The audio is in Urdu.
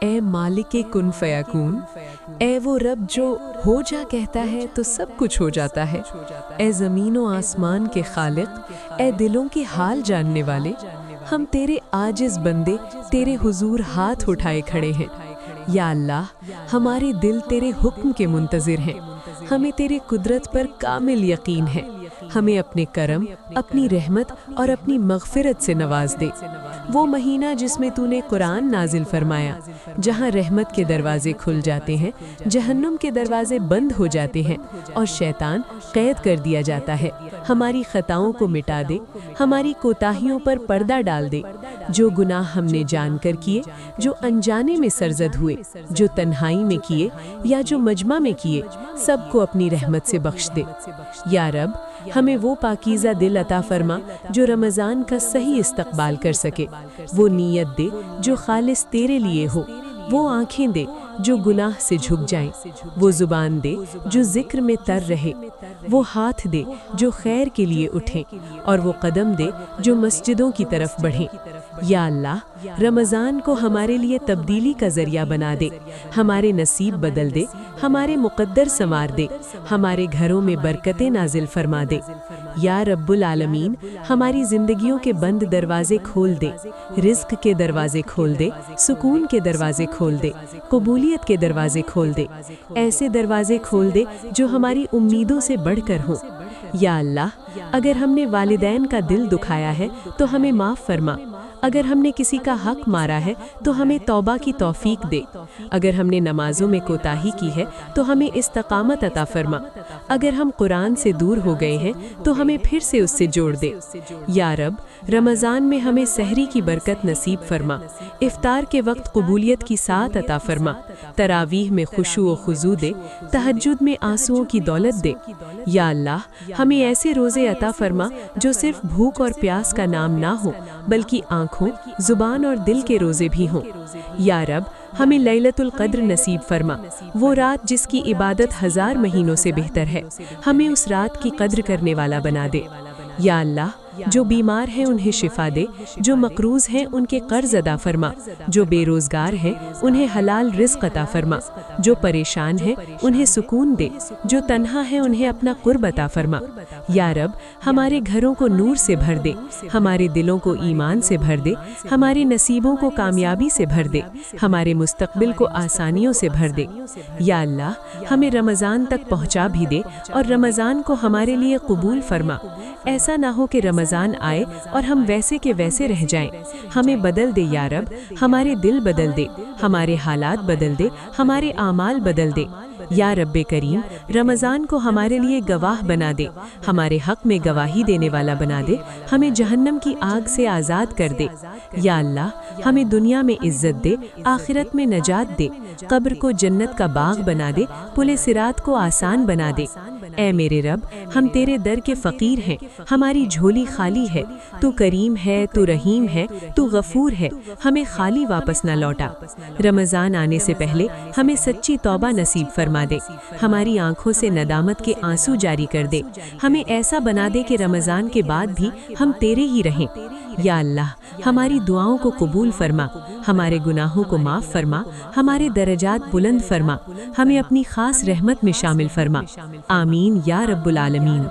اے مالک کن فیکون، اے وہ رب جو ہو جا کہتا ہے تو سب کچھ ہو جاتا ہے، اے زمین و آسمان کے خالق، اے دلوں کے حال جاننے والے، ہم تیرے عاجز بندے تیرے حضور ہاتھ اٹھائے کھڑے ہیں۔ یا اللہ، ہمارے دل تیرے حکم کے منتظر ہیں، ہمیں تیرے قدرت پر کامل یقین ہے، ہمیں اپنے کرم، اپنی رحمت اور اپنی مغفرت سے نواز دے۔ وہ مہینہ جس میں تو نے قرآن نازل فرمایا، جہاں رحمت کے دروازے کھل جاتے ہیں، جہنم کے دروازے بند ہو جاتے ہیں اور شیطان قید کر دیا جاتا ہے، ہماری خطاؤں کو مٹا دے، ہماری کوتاہیوں پر پردہ ڈال دے۔ جو گناہ ہم نے جان کر کیے، جو انجانے میں سرزد ہوئے، جو تنہائی میں کیے یا جو مجمع میں کیے، سب کو اپنی رحمت سے بخش دے۔ یا رب، ہمیں وہ پاکیزہ دل عطا فرما جو رمضان کا صحیح استقبال کر سکے، وہ نیت دے جو خالص تیرے لیے ہو، وہ آنکھیں دے جو گناہ سے جھک جائیں، وہ زبان دے جو ذکر میں تر رہے، وہ ہاتھ دے جو خیر کے لیے اٹھیں، اور وہ قدم دے جو مسجدوں کی طرف بڑھیں۔ یا اللہ، رمضان کو ہمارے لیے تبدیلی کا ذریعہ بنا دے، ہمارے نصیب بدل دے، ہمارے مقدر سنوار دے، ہمارے گھروں میں برکتیں نازل فرما دے۔ یا رب العالمین، ہماری زندگیوں کے بند دروازے کھول دے، رزق کے دروازے کھول دے، سکون کے دروازے کھول دے، قبولیت کے دروازے کھول دے، ایسے دروازے کھول دے جو ہماری امیدوں سے بڑھ کر ہوں۔ یا اللہ، اگر ہم نے والدین کا دل دکھایا ہے تو ہمیں معاف فرما، اگر ہم نے کسی کا حق مارا ہے تو ہمیں توبہ کی توفیق دے، اگر ہم نے نمازوں میں کوتاہی کی ہے تو ہمیں استقامت عطا فرما، اگر ہم قرآن سے دور ہو گئے ہیں تو ہمیں پھر سے اس سے جوڑ دے۔ یا رب، رمضان میں ہمیں سحری کی برکت نصیب فرما، افطار کے وقت قبولیت کی سعادت عطا فرما، تراویح میں خشوع و خضوع دے، تہجد میں آنسوؤں کی دولت دے۔ یا اللہ، ہمیں ایسے روزے عطا فرما جو صرف بھوک اور پیاس کا نام نہ ہو بلکہ آنکھوں، زبان اور دل کے روزے بھی ہوں۔ یا رب، ہمیں لیلۃ القدر نصیب فرما، وہ رات جس کی عبادت 1000 مہینوں سے بہتر ہے، ہمیں اس رات کی قدر کرنے والا بنا دے۔ یا اللہ، جو بیمار ہیں انہیں شفا دے، جو مقروض ہیں ان کے قرض ادا فرما، جو بے روزگار ہیں انہیں حلال رزق عطا فرما، جو پریشان ہیں انہیں سکون دے، جو تنہا ہیں انہیں اپنا قرب عطا فرما۔ یا رب، ہمارے گھروں کو نور سے بھر دے، ہمارے دلوں کو ایمان سے بھر دے، ہمارے نصیبوں کو کامیابی سے بھر دے، ہمارے مستقبل کو آسانیوں سے بھر دے۔ یا اللہ، ہمیں رمضان تک پہنچا بھی دے اور رمضان کو ہمارے لیے قبول فرما۔ ایسا نہ ہو کہ رمضان آئے اور ہم ویسے کے ویسے رہ جائیں، ہمیں بدل دے یا رب، ہمارے دل بدل دے، ہمارے حالات بدل دے، ہمارے اعمال بدل دے۔ یا رب کریم، رمضان کو ہمارے لیے گواہ بنا دے، ہمارے حق میں گواہی دینے والا بنا دے، ہمیں جہنم کی آگ سے آزاد کر دے۔ یا اللہ، ہمیں دنیا میں عزت دے، آخرت میں نجات دے، قبر کو جنت کا باغ بنا دے، پل صراط کو آسان بنا دے۔ اے میرے رب، ہم تیرے در کے فقیر ہیں، ہماری جھولی خالی ہے، تو کریم ہے، تو رحیم ہے، تو غفور ہے، ہمیں خالی واپس نہ لوٹا۔ رمضان آنے سے پہلے ہمیں سچی توبہ نصیب فرما دے، ہماری آنکھوں سے ندامت کے آنسو جاری کر دے، ہمیں ایسا بنا دے کہ رمضان کے بعد بھی ہم تیرے ہی رہیں۔ یا اللہ، ہماری دعاؤں کو قبول فرما، ہمارے گناہوں کو معاف فرما، ہمارے درجات بلند فرما، ہمیں اپنی خاص رحمت میں شامل فرما۔ آمین یا رب العالمین۔